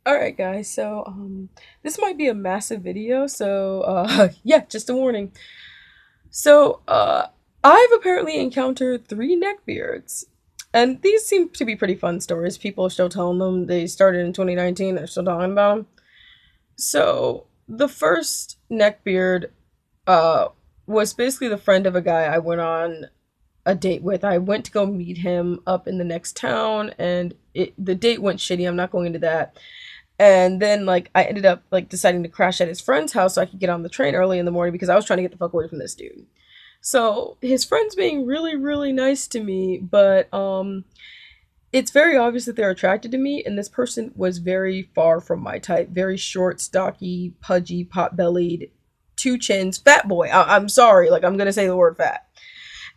All right, guys. So, this might be a massive video. So, yeah, just a warning. So, I've apparently encountered three neckbeards, and these seem to be pretty fun stories. People are still telling them. They started in 2019. They're still talking about them. So, the first neckbeard, uh, was basically the friend of a guy I went on a date with. I went to go meet him up in the next town, and the date went shitty. I'm not going into that. And then like I ended up like deciding to crash at his friend's house so I could get on the train early in the morning because I was trying to get the fuck away from this dude. So his friend's being really, really nice to me, but it's very obvious that they're attracted to me, and this person was very far from my type. Very short, stocky, pudgy, pot bellied, two chins, fat boy. I'm sorry, like I'm gonna say the word fat.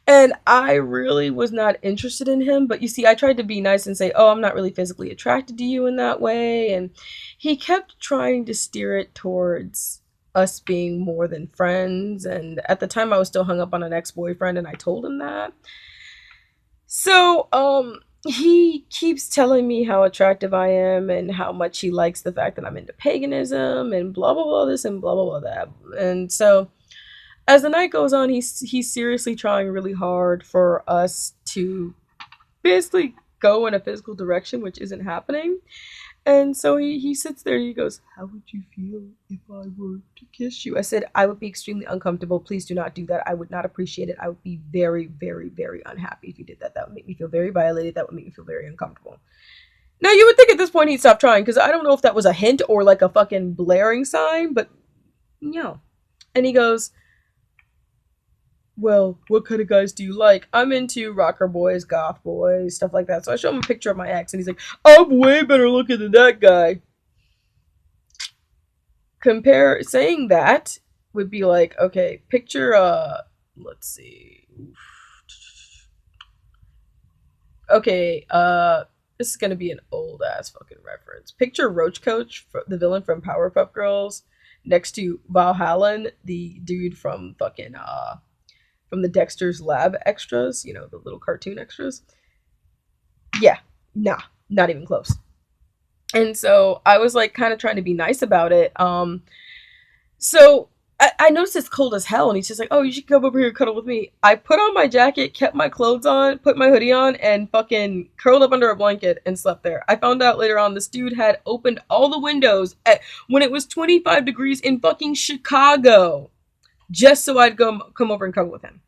And I really was not interested in him. But you see, I tried to be nice and say, oh, I'm not really physically attracted to you in that way. And he kept trying to steer it towards us being more than friends. And at the time, I was still hung up on an ex boyfriend, and I told him that. So, he keeps telling me how attractive I am and how much he likes the fact that I'm into paganism and blah, blah, blah, this and blah, blah, blah, that. And so, as the night goes on, he's seriously trying really hard for us to basically go in a physical direction, which isn't happening. And so he sits there and he goes, how would you feel if I were to kiss you? I said, I would be extremely uncomfortable. Please do not do that. I would not appreciate it. I would be very, very, very unhappy if you did that. That would make me feel very violated. That would make me feel very uncomfortable. Now, you would think at this point he'd stop trying because I don't know if that was a hint or like a fucking blaring sign, but no. And he goes, well, what kind of guys do you like? I'm into rocker boys, goth boys, stuff like that. So I show him a picture of my ex, and he's like, I'm way better looking than that guy. Compare saying that would be like, okay, picture let's see. Okay, this is gonna be an old ass fucking reference. Picture Roach Coach, the villain from Powerpuff Girls, next to Valhallen, the dude from fucking from the Dexter's Lab extras, you know, the little cartoon extras. Yeah, nah, not even close. And so I was like kind of trying to be nice about it. So I noticed it's cold as hell, and he's just like, "Oh, you should come over here and cuddle with me." I put on my jacket, kept my clothes on, put my hoodie on, and fucking curled up under a blanket and slept there. I found out later on this dude had opened all the windows when it was 25 degrees in fucking Chicago, just so I'd come over and cuddle with him.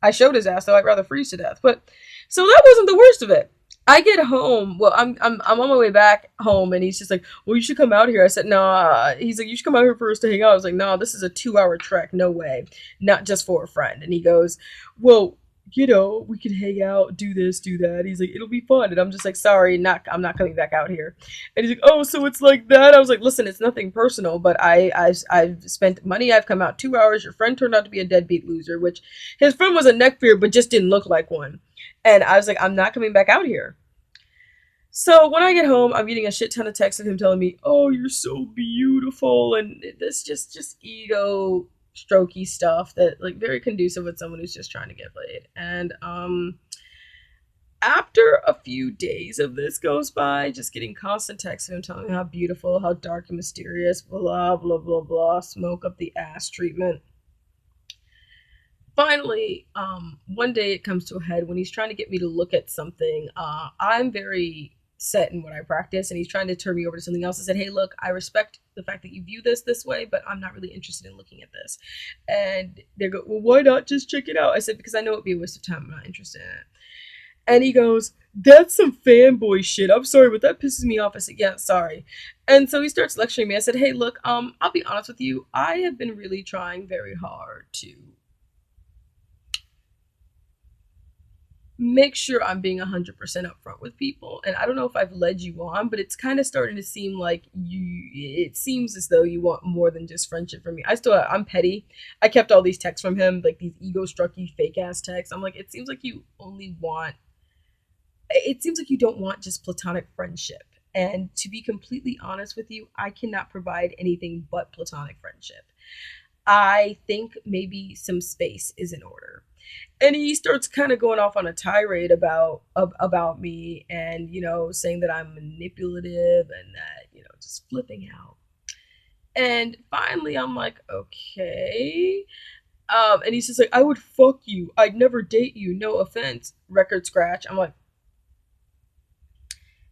I showed his ass, though. I'd rather freeze to death. But so that wasn't the worst of it. I get home. Well, I'm on my way back home, and he's just like, "Well, you should come out here." I said, "Nah." He's like, "You should come out here for us to hang out." I was like, "No, this is a 2 hour trek. No way, not just for a friend." And he goes, "Well, you know, we can hang out, do this, do that." He's like, "It'll be fun." And I'm just like, "Sorry, not. I'm not coming back out here." And he's like, "Oh, so it's like that?" I was like, "Listen, it's nothing personal, but I've spent money. I've come out 2 hours. Your friend turned out to be a deadbeat loser, which his friend was a neckbeard, but just didn't look like one." And I was like, "I'm not coming back out here." So when I get home, I'm getting a shit ton of texts of him telling me, "Oh, you're so beautiful," and this just ego strokey stuff that like very conducive with someone who's just trying to get laid. And after a few days of this goes by, just getting constant texts of him telling me how beautiful, how dark and mysterious, blah blah blah blah, smoke up the ass treatment. Finally, one day it comes to a head when he's trying to get me to look at something. I'm very set in what I practice, and he's trying to turn me over to something else. I said, "Hey, look, I respect the fact that you view this way, but I'm not really interested in looking at this." And they go, "Well, why not just check it out?" I said, "Because I know it'd be a waste of time. I'm not interested in it." And he goes, "That's some fanboy shit. I'm sorry, but that pisses me off." I said, "Yeah, sorry." And so he starts lecturing me. I said, "Hey, look, I'll be honest with you. I have been really trying very hard to make sure I'm being 100% upfront with people. And I don't know if I've led you on, but it's kind of starting to seem like it seems as though you want more than just friendship from me. I'm petty. I kept all these texts from him, like these ego strucky fake ass texts. I'm like, it seems like you don't want just platonic friendship. And to be completely honest with you, I cannot provide anything but platonic friendship. I think maybe some space is in order." And he starts kind of going off on a tirade about me, and saying that I'm manipulative, and that just flipping out. And finally, I'm like, okay. And he's just like, I would fuck you. I'd never date you. No offense. Record scratch. I'm like,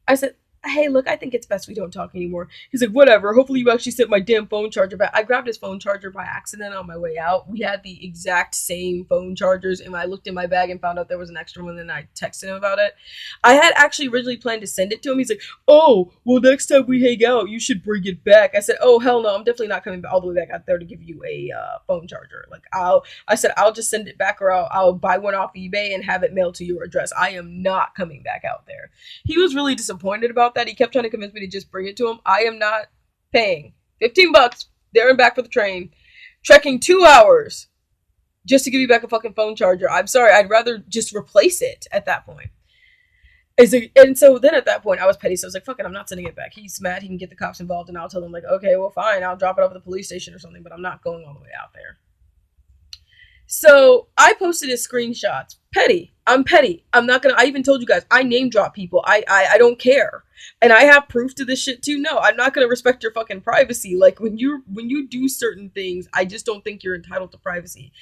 I said, hey, look, I think it's best we don't talk anymore. He's like, whatever. Hopefully you actually sent my damn phone charger back. I grabbed his phone charger by accident on my way out. We had the exact same phone chargers, and I looked in my bag and found out there was an extra one, and I texted him about it. I had actually originally planned to send it to him. He's like, oh, well, next time we hang out, you should bring it back. I said, oh, hell no, I'm definitely not coming all the way back out there to give you a phone charger. Like, I said, I'll just send it back, or I'll buy one off eBay and have it mailed to your address. I am not coming back out there. He was really disappointed about that. He kept trying to convince me to just bring it to him. I am not paying $15 there and back for the train, trekking 2 hours just to give you back a fucking phone charger. I'm sorry. I'd rather just replace it at that point. And so then at that point, I was petty. So I was like, fuck it, I'm not sending it back. He's mad. He can get the cops involved. And I'll tell them, like, okay, well, fine. I'll drop it off at the police station or something. But I'm not going all the way out there. So I posted his screenshots. Petty. I'm petty. I'm not gonna. I even told you guys. I name drop people. I don't care, and I have proof to this shit too. No, I'm not gonna respect your fucking privacy. Like when you do certain things, I just don't think you're entitled to privacy.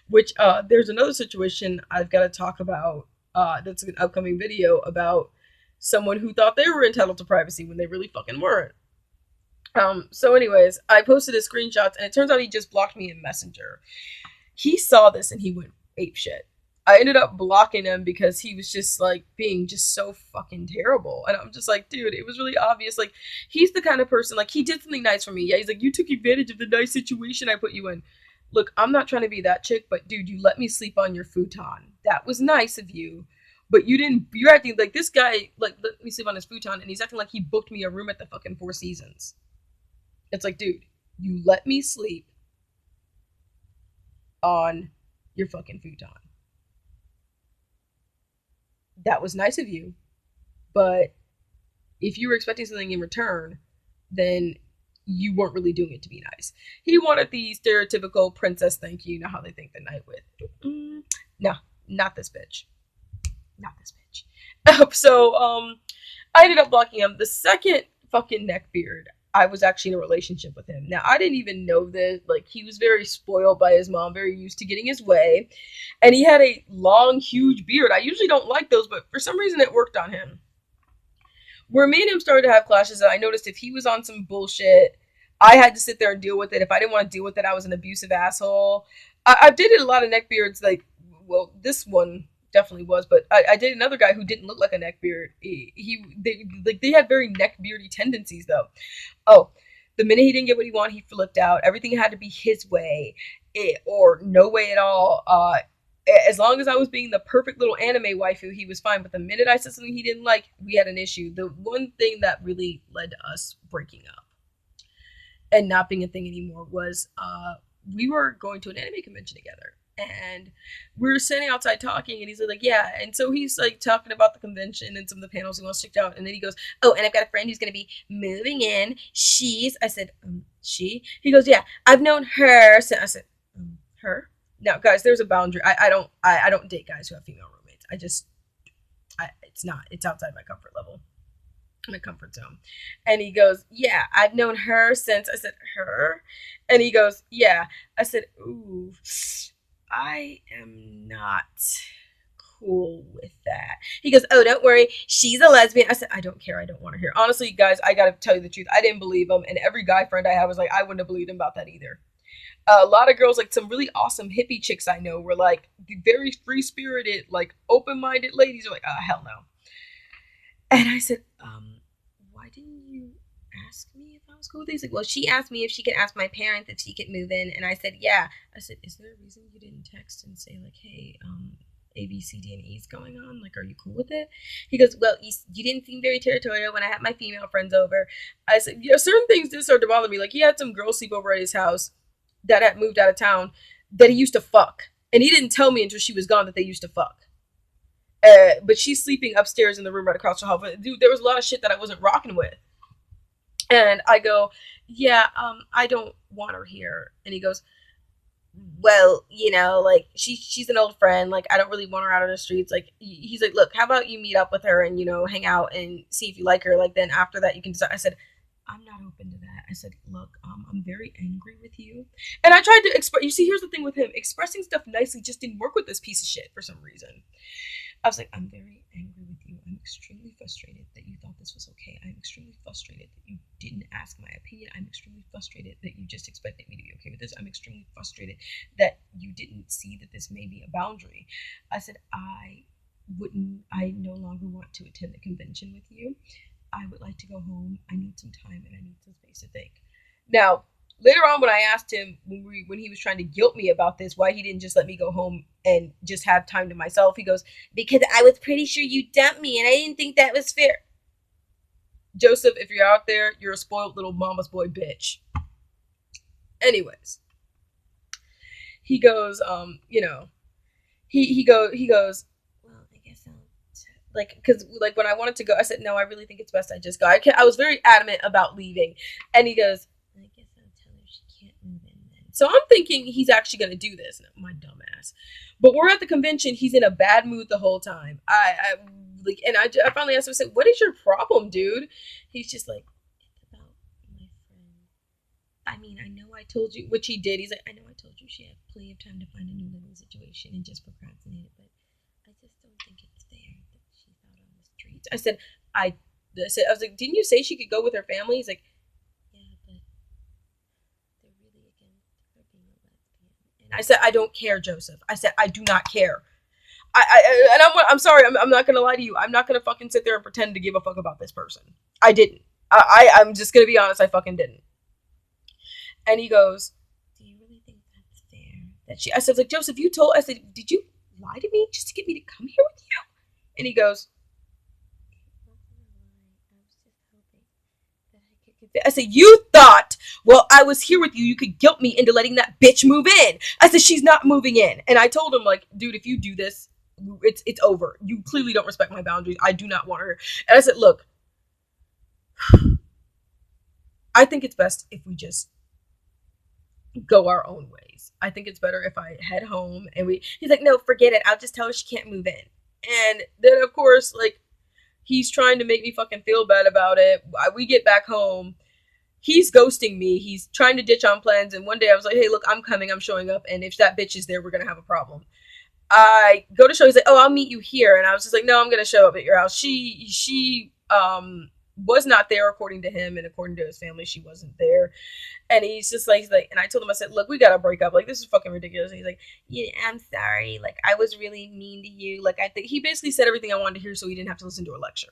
Which there's another situation I've got to talk about. That's an upcoming video about someone who thought they were entitled to privacy when they really fucking weren't. So anyways, I posted his screenshots, and it turns out he just blocked me in Messenger. He saw this and he went ape shit. I ended up blocking him because he was just like being just so fucking terrible. And I'm just like, dude, it was really obvious. Like, he's the kind of person, like, he did something nice for me. Yeah, he's like, you took advantage of the nice situation I put you in. Look, I'm not trying to be that chick, but dude, you let me sleep on your futon. That was nice of you. But you're acting like this guy, like, let me sleep on his futon, and he's acting like he booked me a room at the fucking Four Seasons. It's like, dude, you let me sleep on your fucking futon. That was nice of you, but if you were expecting something in return, then you weren't really doing it to be nice. He wanted the stereotypical princess thank you. You know how they thank the knight with. No, not this bitch. Not this bitch. So, I ended up blocking him. The second fucking neckbeard, I was actually in a relationship with him. Now, I didn't even know this. Like, he was very spoiled by his mom, very used to getting his way. And he had a long, huge beard. I usually don't like those, but for some reason it worked on him. Where me and him started to have clashes, I noticed if he was on some bullshit, I had to sit there and deal with it. If I didn't want to deal with it, I was an abusive asshole. I've dated a lot of neckbeards, like, well, this one definitely was, but I dated another guy who didn't look like a neckbeard. They had very neckbeardy tendencies though. Oh, the minute he didn't get what he wanted, he flipped out. Everything had to be his way, or no way at all. As long as I was being the perfect little anime waifu, he was fine. But the minute I said something he didn't like, we had an issue. The one thing that really led to us breaking up and not being a thing anymore was we were going to an anime convention together. And we were standing outside talking, and he's like, yeah. And so he's like talking about the convention and some of the panels he wants to check out. And then he goes, oh, and I've got a friend who's going to be moving in. I said, she? He goes, yeah, I've known her. So I said, her? Now, guys, there's a boundary. I don't date guys who have female roommates. It's outside my comfort level. My comfort zone. And he goes, yeah, I've known her since. I said, her? And he goes, yeah. I said, ooh, I am not cool with that. He goes, oh, don't worry, she's a lesbian. I said, I don't care. I don't want to hear. Honestly, guys, I gotta tell you the truth. I didn't believe him, and every guy friend I have was like, I wouldn't have believed him about that either. A lot of girls, like some really awesome hippie chicks I know, were like very free-spirited, like open-minded ladies are like, hell no. And I said, why didn't you ask me if I was cool with it? He's like, well, she asked me if she could ask my parents if she could move in. And I said, yeah. I said, is there a reason you didn't text and say, like, hey, A, B, C, D, and E is going on? Like, are you cool with it? He goes, well, you didn't seem very territorial when I had my female friends over. I said, you know, certain things did start to bother me. Like, he had some girls sleep over at his house that had moved out of town that he used to fuck. And he didn't tell me until she was gone that they used to fuck. But she's sleeping upstairs in the room right across the hall. But dude, there was a lot of shit that I wasn't rocking with. And I go, yeah, I don't want her here. And he goes, well, you know, like, she's an old friend. Like, I don't really want her out on the streets. Like, he's like, look, how about you meet up with her and, you know, hang out and see if you like her. Like, then after that, you can decide. I said, I'm not open to that. I said, look, I'm very angry with you. And I tried to express, you see, here's the thing with him expressing stuff nicely just didn't work with this piece of shit for some reason. I was like, I'm very angry with you. I'm extremely frustrated that you thought this was okay. I'm extremely frustrated that you didn't ask my opinion. I'm extremely frustrated that you just expected me to be okay with this. I'm extremely frustrated that you didn't see that this may be a boundary. I said, I no longer want to attend the convention with you. I would like to go home. I need some time and I need some space to think. Now, later on, when I asked him when he was trying to guilt me about this, why he didn't just let me go home and just have time to myself, he goes, because I was pretty sure you dumped me and I didn't think that was fair. Joseph, if you're out there, you're a spoiled little mama's boy bitch. Anyways, he goes, he goes, well, I guess I'll like, because like when I wanted to go, I said no, I really think it's best I just go. I was very adamant about leaving, and he goes, I guess I'll tell her she can't move in then. So I'm thinking he's actually gonna do this. My dumbass. But we're at the convention. He's in a bad mood the whole time. I like, and I finally asked him. I said, "What is your problem, dude?" He's just like, "It's about my friend. I mean, I know I told you," which he did. He's like, "I know I told you she had plenty of time to find a new living situation and just procrastinated, but I just don't think it's fair that she's out on the streets." I was like, "Didn't you say she could go with her family?" He's like, "Yeah, but they're really against her being a lesbian." And I said, "I don't care, Joseph." I said, "I do not care." I'm sorry. I'm not gonna lie to you. I'm not gonna fucking sit there and pretend to give a fuck about this person. I didn't. I'm just gonna be honest. I fucking didn't. And he goes, "Do you really think that's fair?" That she, I said, like, Joseph, you told, I said, did you lie to me just to get me to come here with you? And he goes, I said, you thought, well, I was here with you, you could guilt me into letting that bitch move in. I said, she's not moving in. And I told him, like, dude, if you do this, it's over. You clearly don't respect my boundaries. I do not want her. And I said, look, I think it's best if we just go our own ways. I think it's better if I head home and he's like, no, forget it. I'll just tell her she can't move in. And then, of course, like, he's trying to make me fucking feel bad about it. We get back home. He's ghosting me. He's trying to ditch on plans. And one day I was like, hey, look, I'm coming. I'm showing up. And if that bitch is there, we're going to have a problem. I go to show. He's like, oh, I'll meet you here. And I was just like, no, I'm going to show up at your house. She was not there according to him. And according to his family, she wasn't there. And he's like, and I told him, I said, look, we got to break up. Like, this is fucking ridiculous. And he's like, yeah, I'm sorry. Like, I was really mean to you. Like, I think he basically said everything I wanted to hear so he didn't have to listen to a lecture.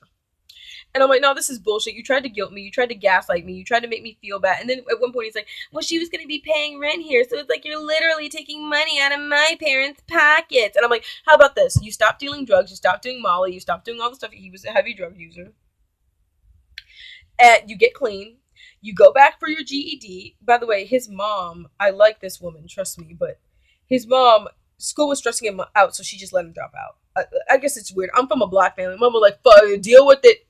And I'm like, no, this is bullshit. You tried to guilt me. You tried to gaslight me. You tried to make me feel bad. And then at one point he's like, well, she was going to be paying rent here. So it's like, you're literally taking money out of my parents' pockets. And I'm like, how about this? You stop dealing drugs. You stop doing Molly. You stop doing all the stuff. He was a heavy drug user. And you get clean. You go back for your GED. By the way, his mom, I like this woman, trust me, but his mom, school was stressing him out, so she just let him drop out. I guess it's weird. I'm from a black family. Mom was like, fuck, deal with it.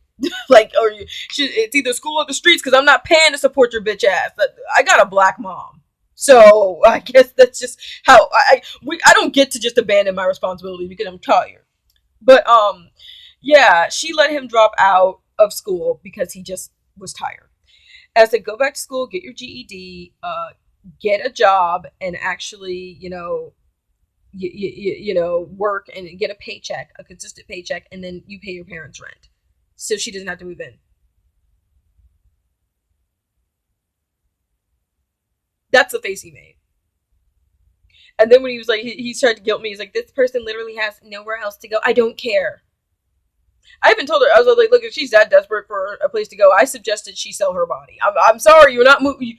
Like, or it's either school or the streets because I'm not paying to support your bitch ass. I got a black mom. So I guess that's just how I don't get to just abandon my responsibility because I'm tired. But yeah, she let him drop out of school because he just was tired. And I said, go back to school, get your GED, get a job, and actually, work and get a paycheck, a consistent paycheck, and then you pay your parents' rent. So she doesn't have to move in. That's the face he made. And then when he was like, he tried to guilt me. He's like, this person literally has nowhere else to go. I don't care. I even told her, I was like, look, if she's that desperate for a place to go, I suggested she sell her body. I'm sorry, you're not living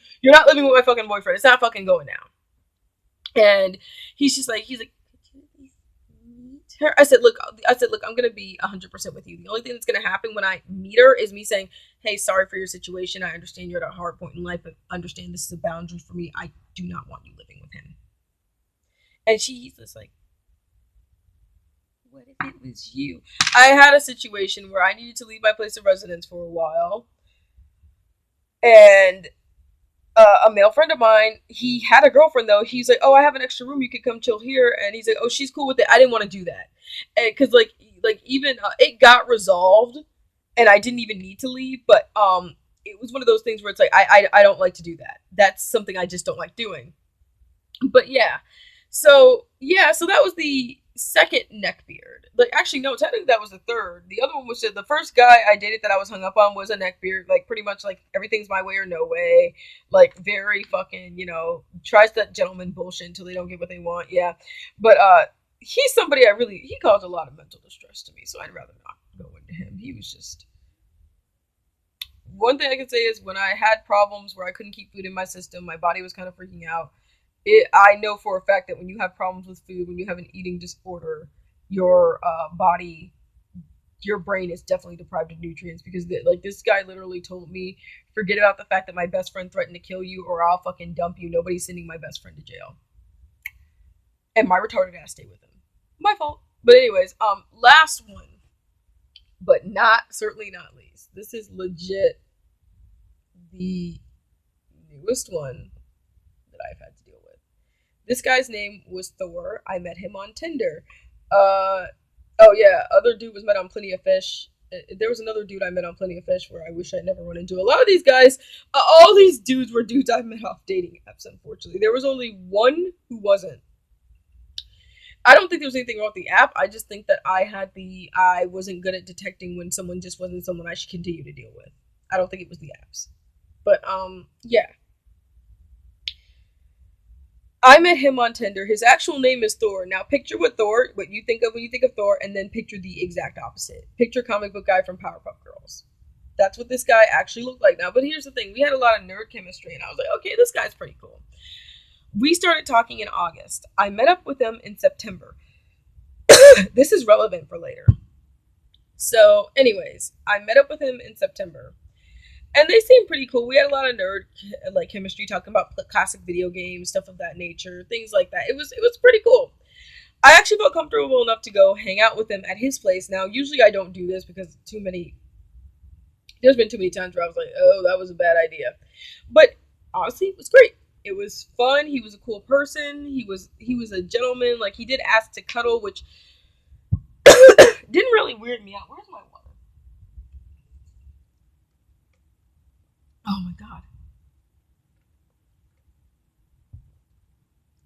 with my fucking boyfriend. It's not fucking going down. And he's like, could you at least meet her? I said, look, I'm gonna be 100% with you. The only thing that's gonna happen when I meet her is me saying, hey, sorry for your situation. I understand you're at a hard point in life, but understand this is a boundary for me. I do not want you living with him. And he's just like, what if it was you? I had a situation where I needed to leave my place of residence for a while. And a male friend of mine, he had a girlfriend though. He's like, oh, I have an extra room. You could come chill here. And he's like, oh, she's cool with it. I didn't want to do that. Because even it got resolved and I didn't even need to leave. But it was one of those things where it's like I don't like to do that. That's something I just don't like doing. But yeah, so that was the second neck beard. Like actually, no, technically that was the third. The other one was just the first guy I dated that I was hung up on was a neck beard. Like pretty much like everything's my way or no way. Like very fucking tries that gentleman bullshit until they don't get what they want. Yeah, but he's somebody he caused a lot of mental distress to me. So I'd rather not go into him. He was just one thing I can say is when I had problems where I couldn't keep food in my system, my body was kind of freaking out. I know for a fact that when you have problems with food, when you have an eating disorder, your body, your brain is definitely deprived of nutrients because like this guy literally told me, forget about the fact that my best friend threatened to kill you or I'll fucking dump you. Nobody's sending my best friend to jail. And my retarded ass stayed with him. My fault. But anyways, last one, but certainly not least. This is legit the newest one that I've had to deal with. This guy's name was Thor. I met him on Tinder. Oh yeah, other dude was met on Plenty of Fish. There was another dude I met on Plenty of Fish where I wish I'd never run into. A lot of these guys, all these dudes were dudes I met off dating apps, unfortunately. There was only one who wasn't. I don't think there was anything wrong with the app. I just think that I wasn't good at detecting when someone just wasn't someone I should continue to deal with. I don't think it was the apps. But, yeah. I met him on Tinder. His actual name is Thor. Now, picture what you think of when you think of Thor, and then picture the exact opposite. Picture comic book guy from Powerpuff Girls. That's what this guy actually looked like now. But here's the thing. We had a lot of nerd chemistry, and I was like, okay, this guy's pretty cool. We started talking in August. I met up with him in September. This is relevant for later. So, anyways, I met up with him in September. And they seemed pretty cool. We had a lot of nerd like chemistry, talking about classic video games, stuff of that nature, things like that. It was pretty cool. I actually felt comfortable enough to go hang out with him at his place. Now, usually I don't do this because there's been too many times where I was like, oh, that was a bad idea. But honestly, it was great. It was fun. He was a cool person. He was a gentleman. Like, he did ask to cuddle, which didn't really weird me out. Where's my water? Oh my god.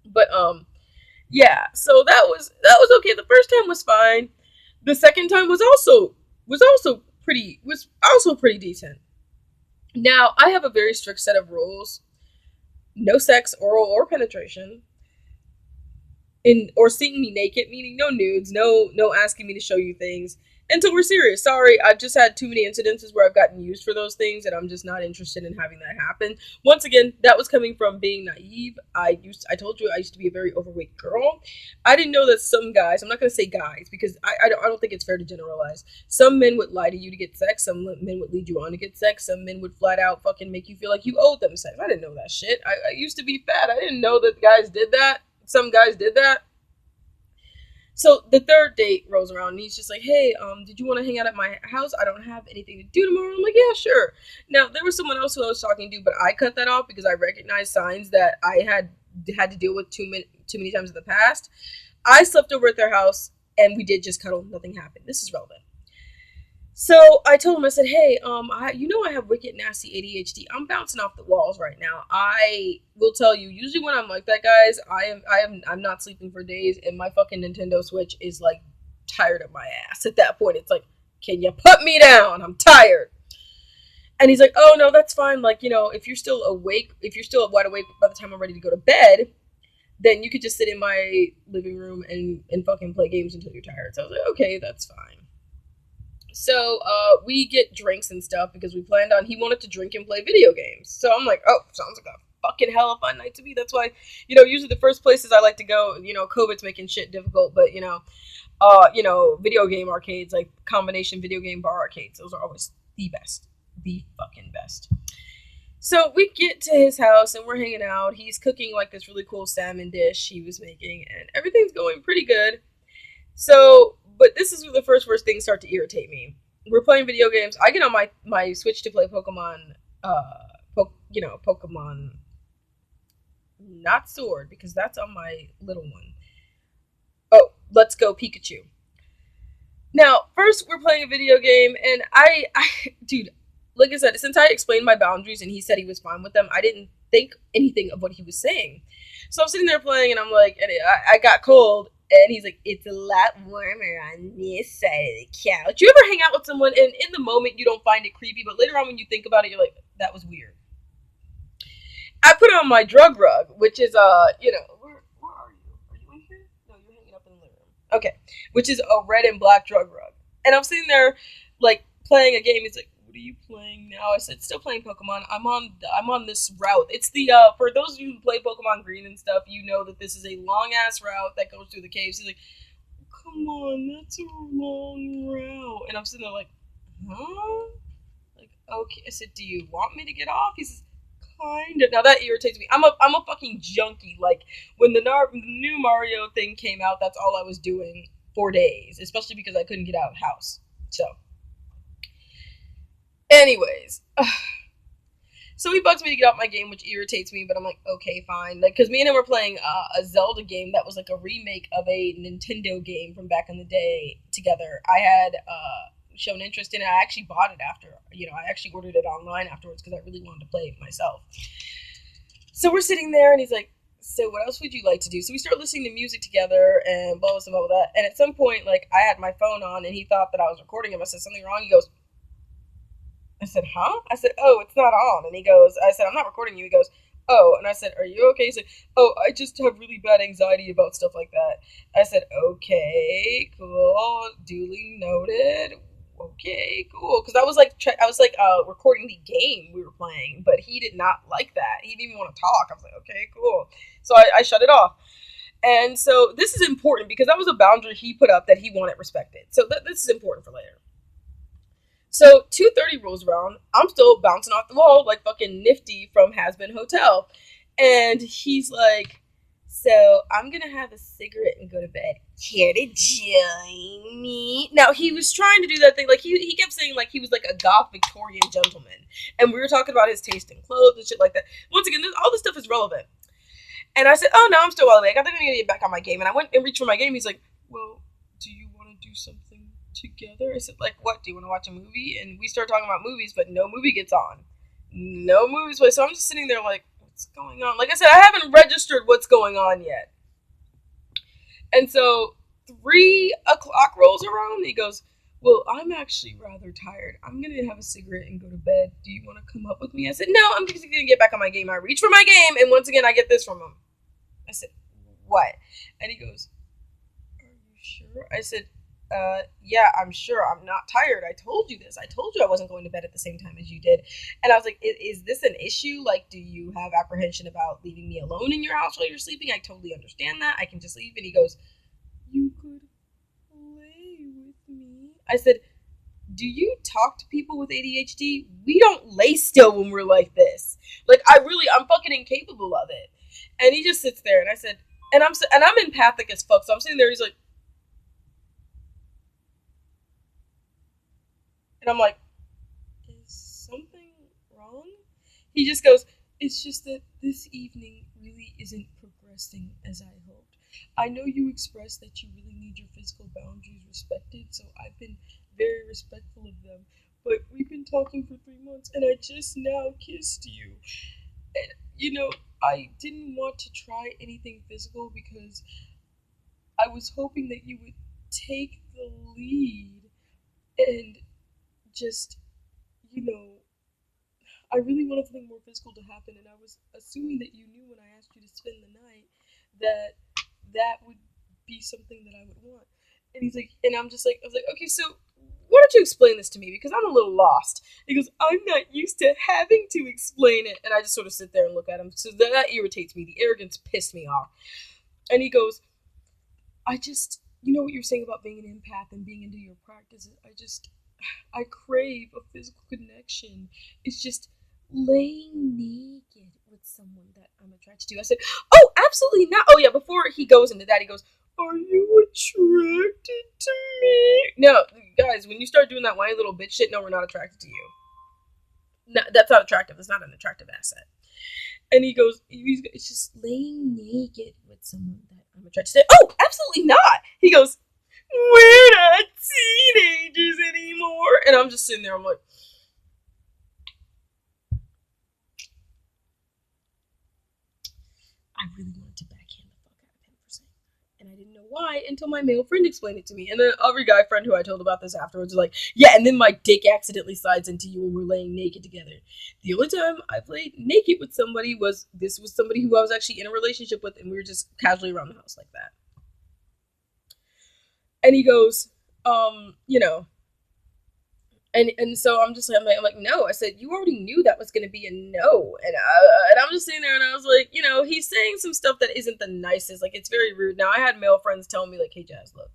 But yeah, so that was okay. The first time was fine. The second time was also pretty decent. Now, I have a very strict set of rules. No sex, oral, or penetration. Or seeing me naked, meaning no nudes, no asking me to show you things until we're serious. Sorry, I've just had too many incidences where I've gotten used for those things, and I'm just not interested in having that happen. Once again, that was coming from being naive. I told you I used to be a very overweight girl. I didn't know that some guys, I'm not going to say guys because I don't think it's fair to generalize. Some men would lie to you to get sex. Some men would lead you on to get sex. Some men would flat out fucking make you feel like you owed them sex. I didn't know that shit. I used to be fat. I didn't know that guys did that. Some guys did that. So the third date rolls around and he's just like, hey, did you want to hang out at my house? I don't have anything to do tomorrow. I'm like, yeah, sure. Now, there was someone else who I was talking to, but I cut that off because I recognized signs that I had to deal with too many times in the past. I slept over at their house and we did just cuddle. Nothing happened. This is relevant. So I told him, I said, hey, I have wicked nasty ADHD. I'm bouncing off the walls right now. I will tell you, usually when I'm like that, guys, I'm not sleeping for days, and my fucking Nintendo Switch is like tired of my ass. At that point, it's like, can you put me down? I'm tired. And he's like, oh no, that's fine. Like, if you're still wide awake by the time I'm ready to go to bed, then you could just sit in my living room and fucking play games until you're tired. So I was like, okay, that's fine. So, we get drinks and stuff because he wanted to drink and play video games. So I'm like, oh, sounds like a fucking hell of a fun night to me. That's why, usually the first places I like to go, COVID's making shit difficult, but, video game arcades, like combination video game bar arcades, those are always the best. The fucking best. So we get to his house and we're hanging out. He's cooking like this really cool salmon dish he was making, and everything's going pretty good. So, but this is where the first worst things start to irritate me. We're playing video games. I get on my Switch to play Pokemon, Pokemon, not Sword, because that's on my little one. Oh, Let's Go Pikachu. Now, first we're playing a video game, and dude, like I said, since I explained my boundaries and he said he was fine with them, I didn't think anything of what he was saying. So I'm sitting there playing, and I'm like, and I got cold, and he's like, it's a lot warmer on this side of the couch. You ever hang out with someone, and in the moment you don't find it creepy, but later on when you think about it, you're like, that was weird. I put on my drug rug, which is where are you? Are you in here? No, you're hanging up in the living room. Okay, which is a red and black drug rug, and I'm sitting there like playing a game. He's like, "What are you playing now?" I said, "Still playing Pokemon. I'm on this route. It's the for those of you who play Pokemon Green and stuff, you know that this is a long ass route that goes through the caves." He's like, "Come on, that's a long route," and I'm sitting there like, "Huh?" Like, okay. I said, "Do you want me to get off?" He says, kind of. Now that irritates me. I'm a fucking junkie. Like when the new Mario thing came out, that's all I was doing for days, especially because I couldn't get out of the house. So, anyways, so he bugs me to get out my game, which irritates me. But I'm like, okay, fine. Like, cause me and him were playing a Zelda game that was like a remake of a Nintendo game from back in the day together. I had shown interest in it. I actually bought it after. I actually ordered it online afterwards because I really wanted to play it myself. So we're sitting there, and he's like, "So what else would you like to do?" So we start listening to music together, and blah blah blah blah. And at some point, like I had my phone on, and he thought that I was recording him. I said, "Something wrong?" He goes, I said, "Huh?" I said, "Oh, it's not on." And he goes, I said, "I'm not recording you." He goes, "Oh." And I said, "Are you okay?" He said, "Oh, I just have really bad anxiety about stuff like that." I said, "Okay, cool, duly noted. Okay, cool." Because I was like recording the game we were playing, but he did not like that. He didn't even want to talk. I was like, okay, cool. So I shut it off. And so this is important because that was a boundary he put up that he wanted respected. So this is important for later. So 2:30 rolls around. I'm still bouncing off the wall like fucking Nifty from Has Been Hotel. And he's like, "So I'm gonna have a cigarette and go to bed. Care to join me?" Now he was trying to do that thing, like he kept saying like he was like a goth Victorian gentleman. And we were talking about his taste in clothes and shit like that. Once again, all this stuff is relevant. And I said, "Oh no, I'm still wide awake. I think I'm gonna get back on my game." And I went and reached for my game. He's like, "Well, do you want to do something together?" I said, "Like what? Do you want to watch a movie?" And we start talking about movies, but no movie gets on. No movies play. So I'm just sitting there like, what's going on? Like I said, I haven't registered what's going on yet. And so 3 o'clock rolls around. And he goes, "Well, I'm actually rather tired. I'm going to have a cigarette and go to bed. Do you want to come up with me?" I said, "No, I'm just going to get back on my game." I reach for my game, and once again, I get this from him. I said, "What?" And he goes, "Are you sure?" I said, "Yeah, I'm sure. I'm not tired. I told you this. I told you I wasn't going to bed at the same time as you did." And I was like, is this an issue? Like, do you have apprehension about leaving me alone in your house while you're sleeping? I totally understand that. I can just leave." And he goes, "You could play with me." I said, "Do you talk to people with ADHD? We don't lay still when we're like this. Like, I'm fucking incapable of it." And he just sits there, and I said, and I'm empathic as fuck. So I'm sitting there. He's like, and I'm like, "Is something wrong?" He just goes, "It's just that this evening really isn't progressing as I hoped. I know you expressed that you really need your physical boundaries respected, so I've been very respectful of them. But we've been talking for 3 months, and I just now kissed you. And, I didn't want to try anything physical because I was hoping that you would take the lead and just, you know, I really wanted something more physical to happen, and I was assuming that you knew when I asked you to spend the night that that would be something that I would want." And he's like, and I'm just like, I was like, "Okay, so why don't you explain this to me? Because I'm a little lost." He goes, "I'm not used to having to explain it." And I just sort of sit there and look at him. So that irritates me. The arrogance pissed me off. And he goes, "I just, you know what you're saying about being an empath and being into your practices. I crave a physical connection. It's just laying naked with someone that I'm attracted to." I said, "Oh, absolutely not." Oh, yeah, before he goes into that, he goes, "Are you attracted to me?" No, guys, when you start doing that whiny little bitch shit, no, we're not attracted to you. No, that's not attractive. That's not an attractive asset. And he goes, "It's just laying naked with someone that I'm attracted to." Oh, absolutely not. He goes, "We're not teenagers anymore." And I'm just sitting there, I'm like, I really wanted to backhand the fuck out of him for saying that. And I didn't know why until my male friend explained it to me. And then every guy friend who I told about this afterwards was like, yeah, and then my dick accidentally slides into you when we're laying naked together. The only time I've laid naked with somebody was somebody who I was actually in a relationship with, and we were just casually around the house like that. And he goes, you know, and so I'm like, no. I said, you already knew that was gonna be a no, and I'm just sitting there, and I was like, he's saying some stuff that isn't the nicest. Like, it's very rude. Now, I had male friends tell me like, hey, Jazz, look,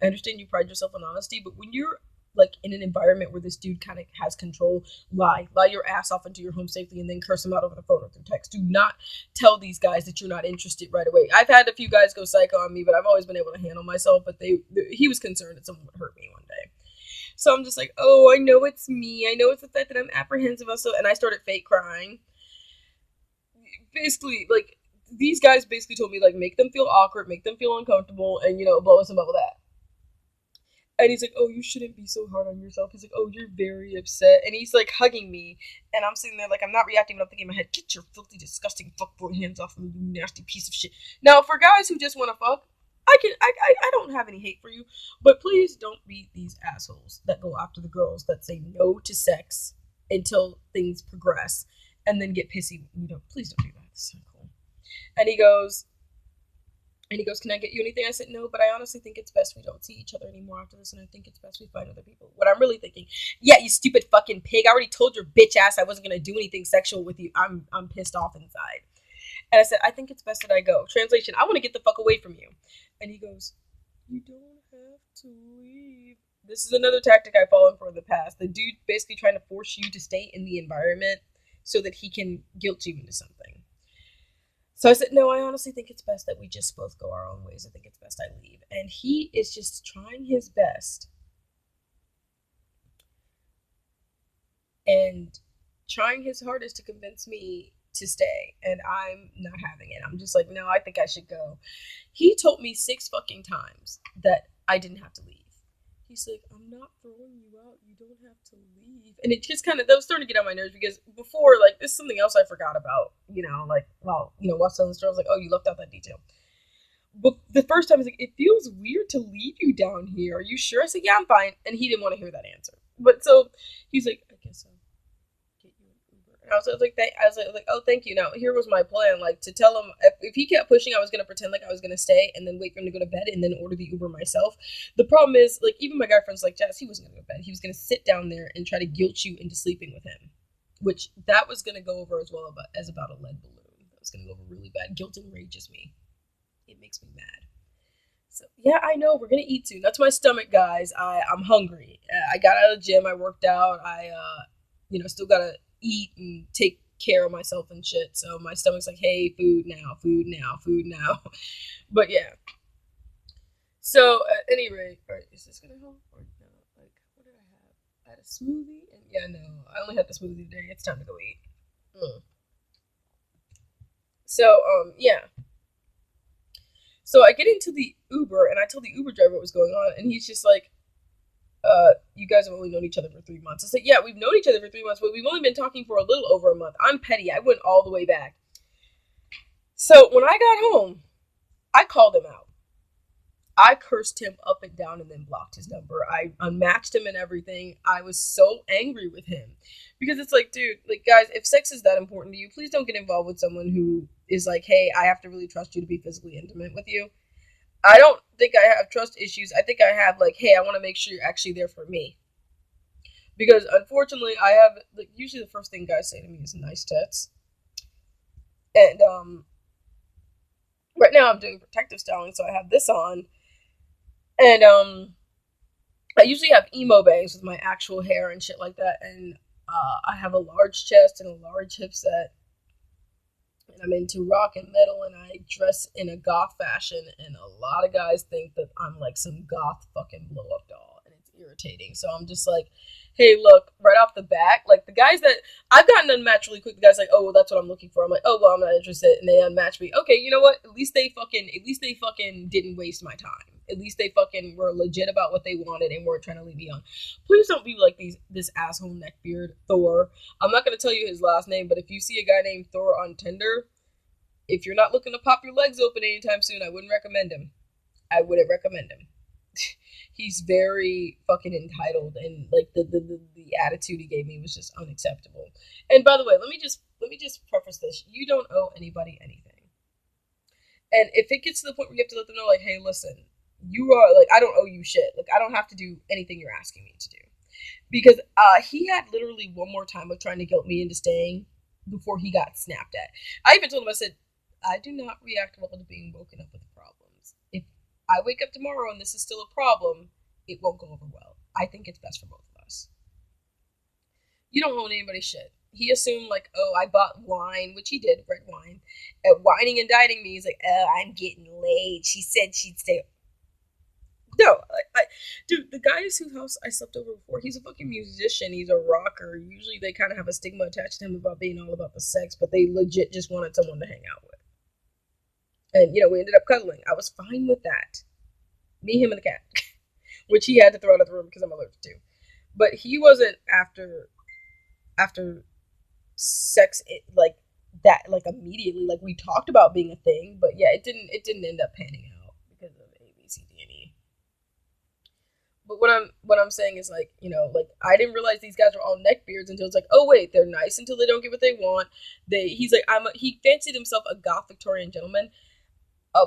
I understand you pride yourself on honesty, but when you're like in an environment where this dude kind of has control, lie your ass off into your home safely, and then curse him out over the phone or through text. Do not tell these guys that you're not interested right away. I've had a few guys go psycho on me, but I've always been able to handle myself. But he was concerned that someone would hurt me one day. So I'm just like, oh, I know it's me. I know it's the fact that I'm apprehensive also. And I started fake crying. Basically, like, these guys basically told me, like, make them feel awkward, make them feel uncomfortable, and, blow us about with that. And he's like, oh, you shouldn't be so hard on yourself. He's like, oh, you're very upset. And he's, like, hugging me. And I'm sitting there, like, I'm not reacting, but I'm thinking in my head, get your filthy, disgusting fuckboy hands off of me, you nasty piece of shit. Now, for guys who just want to fuck, I don't have any hate for you, but please don't be these assholes that go after the girls that say no to sex until things progress and then get pissy. Please don't do that. It's so cool. And he goes, can I get you anything? I said, no, but I honestly think it's best we don't see each other anymore after this, and I think it's best we find other people. What I'm really thinking, yeah, you stupid fucking pig. I already told your bitch ass I wasn't going to do anything sexual with you. I'm pissed off inside. And I said, I think it's best that I go. Translation, I want to get the fuck away from you. And he goes, you don't have to leave. This is another tactic I've fallen for in the past. The dude basically trying to force you to stay in the environment so that he can guilt you into something. So I said, no, I honestly think it's best that we just both go our own ways. I think it's best I leave. And he is just trying his best and trying his hardest to convince me to stay, and I'm not having it. I'm just like, no, I think I should go. He told me 6 fucking times that I didn't have to leave. He's like, I'm not throwing you out. You don't have to leave. And it just that was starting to get on my nerves because before, like, this is something else I forgot about, while telling the story, I was like, oh, you left out that detail. But the first time, I was like, it feels weird to leave you down here. Are you sure? I said, yeah, I'm fine. And he didn't want to hear that answer. But so he's like, I guess so. I was like, oh, thank you. Now, here was my plan, like, to tell him, if he kept pushing, I was going to pretend like I was going to stay and then wait for him to go to bed and then order the Uber myself. The problem is, like, even my guy friends like Jazz, he wasn't going to go to bed. He was going to sit down there and try to guilt you into sleeping with him, which that was going to go over as well as about a lead balloon. That was going to go over really bad. Guilt enrages me. It makes me mad. So, yeah, I know, we're going to eat soon. That's my stomach, guys. I'm hungry. I got out of the gym. I worked out. I still got to eat and take care of myself and shit. So my stomach's like, hey, food now, food now, food now. But yeah. So at any rate, all right, is this gonna help or no? Like, what did I have? I had a smoothie, and yeah, no, I only had the smoothie today. It's time to go eat. So yeah. So I get into the Uber, and I tell the Uber driver what was going on, and he's just like, you guys have only known each other for 3 months. I said, yeah, we've known each other for 3 months, but we've only been talking for a little over a month. I'm petty. I went all the way back. So when I got home, I called him out. I cursed him up and down and then blocked his number. I unmatched him and everything. I was so angry with him. Because it's like, dude, like, guys, if sex is that important to you, please don't get involved with someone who is like, hey, I have to really trust you to be physically intimate with you. I don't think I have trust issues. I think I have, like, hey, I want to make sure you're actually there for me. Because, unfortunately, I have, like, usually the first thing guys say to me is nice tits. And, right now I'm doing protective styling, so I have this on. And, I usually have emo bangs with my actual hair and shit like that. And, I have a large chest and a large hip set. And I'm into rock and metal, and I dress in a goth fashion, and a lot of guys think that I'm like some goth fucking blow-up doll, and it's irritating. So I'm just like, hey, look, right off the bat, like, the guys that I've gotten unmatched really quick, the guys like, oh, well, that's what I'm looking for. I'm like, oh, well, I'm not interested, and they unmatch me. Okay, you know what? At least they fucking didn't waste my time. At least they fucking were legit about what they wanted and weren't trying to leave me on. Please don't be like this asshole neckbeard Thor. I'm not gonna tell you his last name, but if you see a guy named Thor on Tinder, If you're not looking to pop your legs open anytime soon, I wouldn't recommend him. I wouldn't recommend him. He's very fucking entitled, and like the attitude he gave me was just unacceptable. And by the way, let me just preface this: you don't owe anybody anything. And if it gets to the point where you have to let them know, like, hey, listen, you are like, I don't owe you shit. Like, I don't have to do anything you're asking me to do. Because he had literally one more time of trying to guilt me into staying before he got snapped at. I even told him, I said, I do not react well to being woken up with problems. If I wake up tomorrow and this is still a problem, it won't go over well. I think it's best for both of us. You don't owe anybody shit. He assumed, like, oh, I bought wine, which he did, red wine, and whining and dining me. He's like, oh, I'm getting laid. She said she'd stay. No, dude, the guy whose house I slept over before, he's a fucking musician. He's a rocker. Usually they kind of have a stigma attached to him about being all about the sex, but they legit just wanted someone to hang out with. And, we ended up cuddling. I was fine with that. Me, him, and the cat. Which he had to throw out of the room because I'm allergic to. But he wasn't after sex, like that, like immediately. Like, we talked about being a thing, but yeah, it didn't end up panning out because of A, B, C, D, and E. But what I'm saying is, like, like, I didn't realize these guys were all neckbeards until it's like, oh wait, they're nice until they don't get what they want. He's like, he fancied himself a goth Victorian gentleman.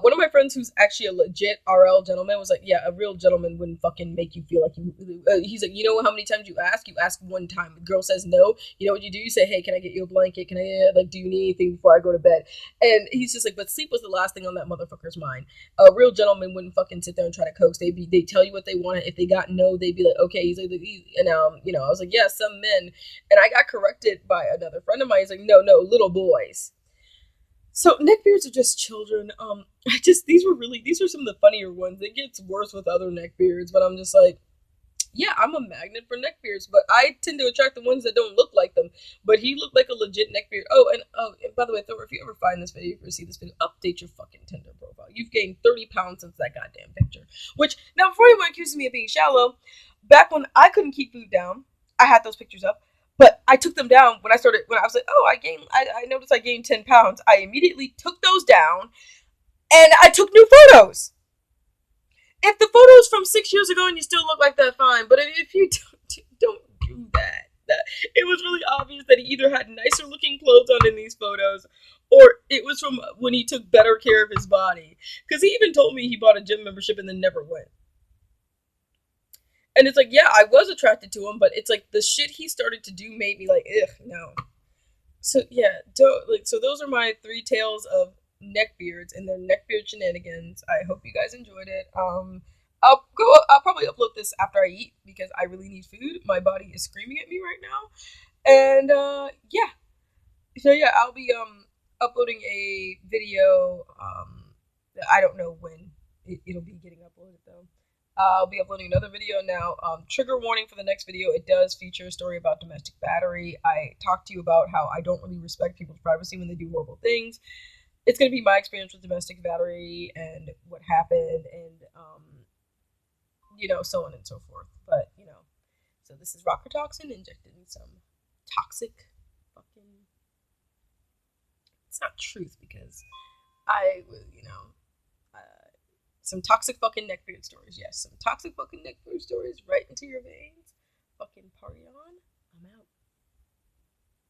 One of my friends who's actually a legit RL gentleman was like, yeah, a real gentleman wouldn't fucking make you feel like you. He's like, you know how many times you ask? You ask one time. The girl says no. You know what you do? You say, hey, can I get you a blanket? Can I, like, do you need anything before I go to bed? And he's just like, but sleep was the last thing on that motherfucker's mind. A real gentleman wouldn't fucking sit there and try to coax. They tell you what they wanted. If they got no, they'd be like, okay. He's like, and I was like, yeah, some men. And I got corrected by another friend of mine. He's like, no, little boys. So neckbeards are just children. These were some of the funnier ones. It gets worse with other neckbeards, but I'm just like, yeah, I'm a magnet for neckbeards, but I tend to attract the ones that don't look like them. But he looked like a legit neckbeard. And by the way, Thor, if you ever find this video, if you ever see this video, update your fucking Tinder profile. You've gained 30 pounds since that goddamn picture. Which, now, before anyone accuses me of being shallow, back when I couldn't keep food down, I had those pictures up. But I took them down when I was like, oh, I noticed I gained 10 pounds. I immediately took those down and I took new photos. If the photo's from 6 years ago and you still look like that, fine. But if you don't do that, it was really obvious that he either had nicer looking clothes on in these photos, or it was from when he took better care of his body. Because he even told me he bought a gym membership and then never went. And it's like, yeah, I was attracted to him, but it's like the shit he started to do made me like, ugh, no. So yeah, so those are my 3 tales of neckbeards and their neckbeard shenanigans. I hope you guys enjoyed it. I'll probably upload this after I eat because I really need food. My body is screaming at me right now. And yeah. So yeah, I'll be uploading a video. I don't know when it'll be getting uploaded though. I'll be uploading another video now. Trigger warning for the next video. It does feature a story about domestic battery. I talked to you about how I don't really respect people's privacy when they do horrible things. It's going to be my experience with domestic battery and what happened and, so on and so forth. But, so this is rocker toxin injected in some toxic fucking... It's not truth because some toxic fucking neckbeard stories. Yes, some toxic fucking neckbeard stories right into your veins. Fucking party on.